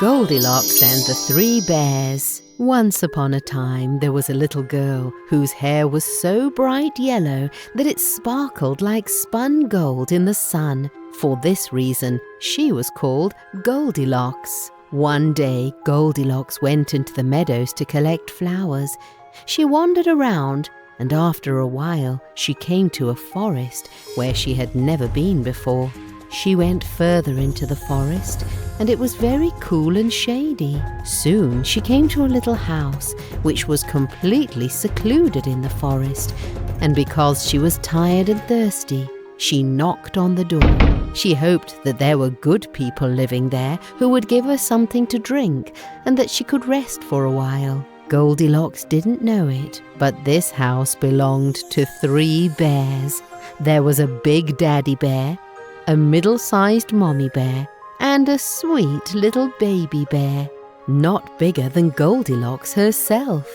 Goldilocks and the Three Bears. Once upon a time, there was a little girl whose hair was so bright yellow that it sparkled like spun gold in the sun. For this reason, she was called Goldilocks. One day, Goldilocks went into the meadows to collect flowers. She wandered around, and after a while, she came to a forest where she had never been before. She went further into the forest, and it was very cool and shady. Soon she came to a little house which was completely secluded in the forest, and because she was tired and thirsty, she knocked on the door. She hoped that there were good people living there who would give her something to drink and that she could rest for a while. Goldilocks didn't know it, but this house belonged to 3 bears. There was a big daddy bear, a middle-sized mommy bear, and a sweet little baby bear, not bigger than Goldilocks herself.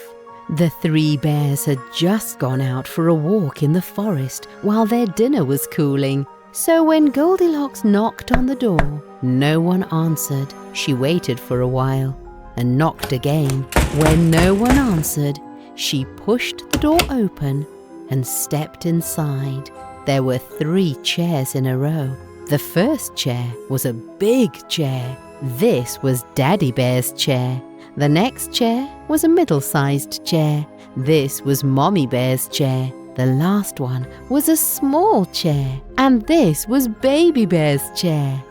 The 3 bears had just gone out for a walk in the forest while their dinner was cooling. So when Goldilocks knocked on the door, no one answered. She waited for a while and knocked again. When no one answered, she pushed the door open and stepped inside. There were 3 chairs in a row. The first chair was a big chair. This was Daddy Bear's chair. The next chair was a middle-sized chair. This was Mommy Bear's chair. The last one was a small chair. And this was Baby Bear's chair.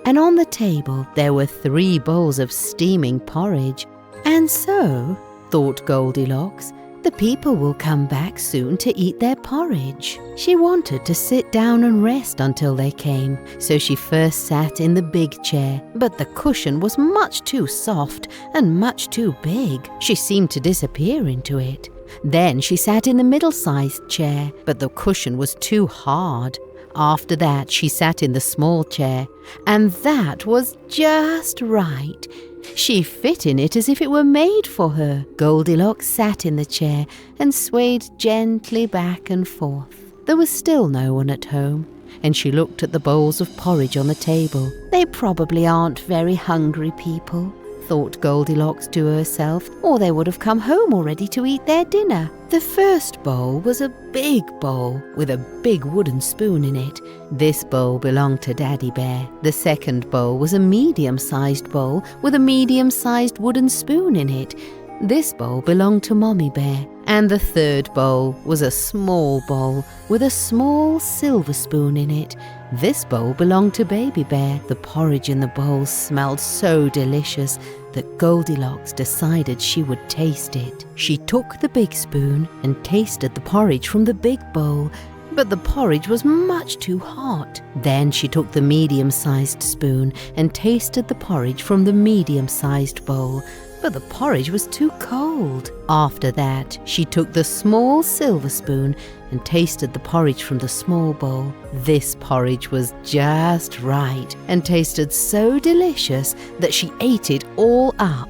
And on the table there were 3 bowls of steaming porridge. And so, thought Goldilocks, the people will come back soon to eat their porridge. She wanted to sit down and rest until they came, so she first sat in the big chair, but the cushion was much too soft and much too big. She seemed to disappear into it. Then she sat in the middle-sized chair, but the cushion was too hard. After that, she sat in the small chair, and that was just right. She fit in it as if it were made for her. Goldilocks sat in the chair and swayed gently back and forth. There was still no one at home, and she looked at the bowls of porridge on the table. They probably aren't very hungry people, thought Goldilocks to herself, or they would have come home already to eat their dinner. The first bowl was a big bowl with a big wooden spoon in it. This bowl belonged to Daddy Bear. The second bowl was a medium-sized bowl with a medium-sized wooden spoon in it. This bowl belonged to Mommy Bear. And the third bowl was a small bowl with a small silver spoon in it. This bowl belonged to Baby Bear. The porridge in the bowl smelled so delicious that Goldilocks decided she would taste it. She took the big spoon and tasted the porridge from the big bowl, but the porridge was much too hot. Then she took the medium-sized spoon and tasted the porridge from the medium-sized bowl, but the porridge was too cold. After that, she took the small silver spoon and tasted the porridge from the small bowl. This porridge was just right and tasted so delicious that she ate it all up.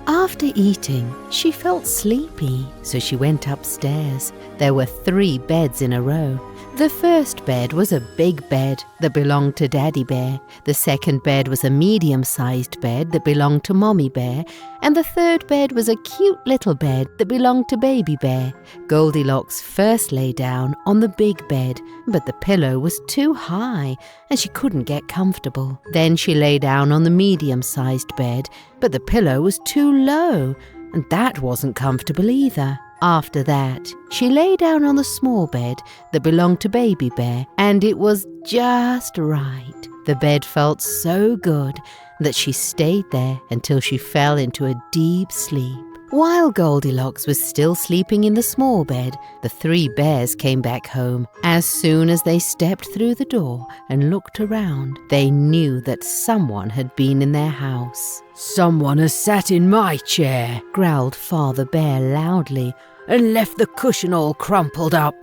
After eating, she felt sleepy, so she went upstairs. There were 3 beds in a row. The first bed was a big bed that belonged to Daddy Bear. The second bed was a medium-sized bed that belonged to Mommy Bear. And the third bed was a cute little bed that belonged to Baby Bear. Goldilocks first lay down on the big bed, but the pillow was too high and she couldn't get comfortable. Then she lay down on the medium-sized bed, but the pillow was too low, and that wasn't comfortable either. After that, she lay down on the small bed that belonged to Baby Bear, and it was just right. The bed felt so good that she stayed there until she fell into a deep sleep. While Goldilocks was still sleeping in the small bed, the 3 bears came back home. As soon as they stepped through the door and looked around, they knew that someone had been in their house. "Someone has sat in my chair," growled Father Bear loudly, "and left the cushion all crumpled up."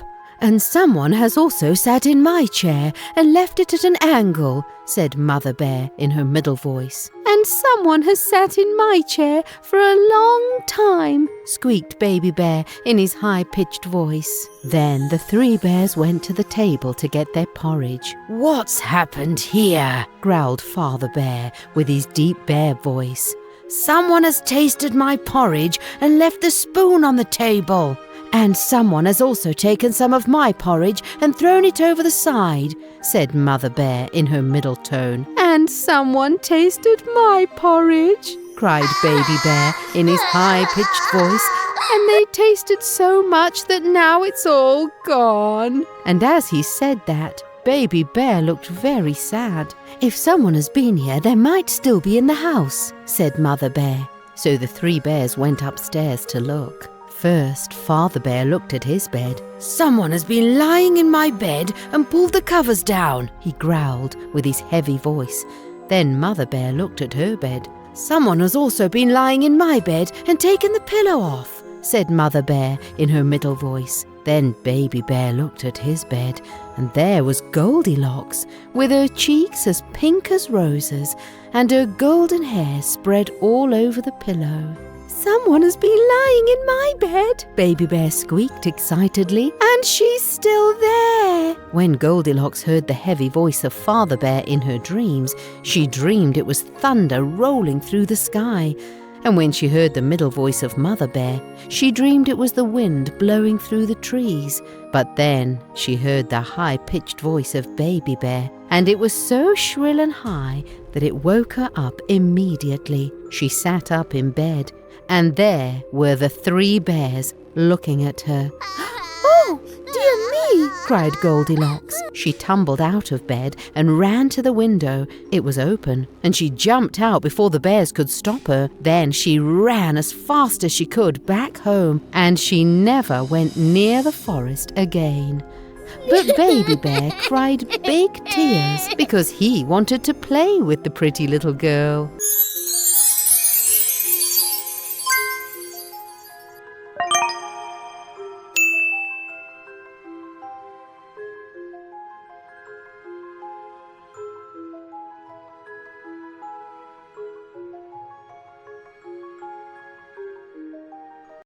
"And someone has also sat in my chair and left it at an angle," said Mother Bear in her middle voice. "And someone has sat in my chair for a long time," squeaked Baby Bear in his high-pitched voice. Then the 3 bears went to the table to get their porridge. "What's happened here?" growled Father Bear with his deep bear voice. Someone has tasted my porridge and left the spoon on the table. And someone has also taken some of my porridge and thrown it over the side, said Mother Bear in her middle tone. And someone tasted my porridge, cried Baby Bear in his high-pitched voice, and they tasted so much that now it's all gone. And as he said that, Baby Bear looked very sad. If someone has been here, they might still be in the house, said Mother Bear. So the 3 bears went upstairs to look. First, Father Bear looked at his bed. Someone has been lying in my bed and pulled the covers down, he growled with his heavy voice. Then Mother Bear looked at her bed. Someone has also been lying in my bed and taken the pillow off, said Mother Bear in her middle voice. Then Baby Bear looked at his bed, and there was Goldilocks, with her cheeks as pink as roses and her golden hair spread all over the pillow. Someone has been lying in my bed, Baby Bear squeaked excitedly, and she's still there. When Goldilocks heard the heavy voice of Father Bear in her dreams, she dreamed it was thunder rolling through the sky. And when she heard the middle voice of Mother Bear, she dreamed it was the wind blowing through the trees. But then she heard the high-pitched voice of Baby Bear, and it was so shrill and high that it woke her up immediately. She sat up in bed, and there were the 3 bears looking at her. "Oh, dear me!" cried Goldilocks. She tumbled out of bed and ran to the window. It was open, and she jumped out before the bears could stop her. Then she ran as fast as she could back home, and she never went near the forest again. But Baby Bear cried big tears because he wanted to play with the pretty little girl.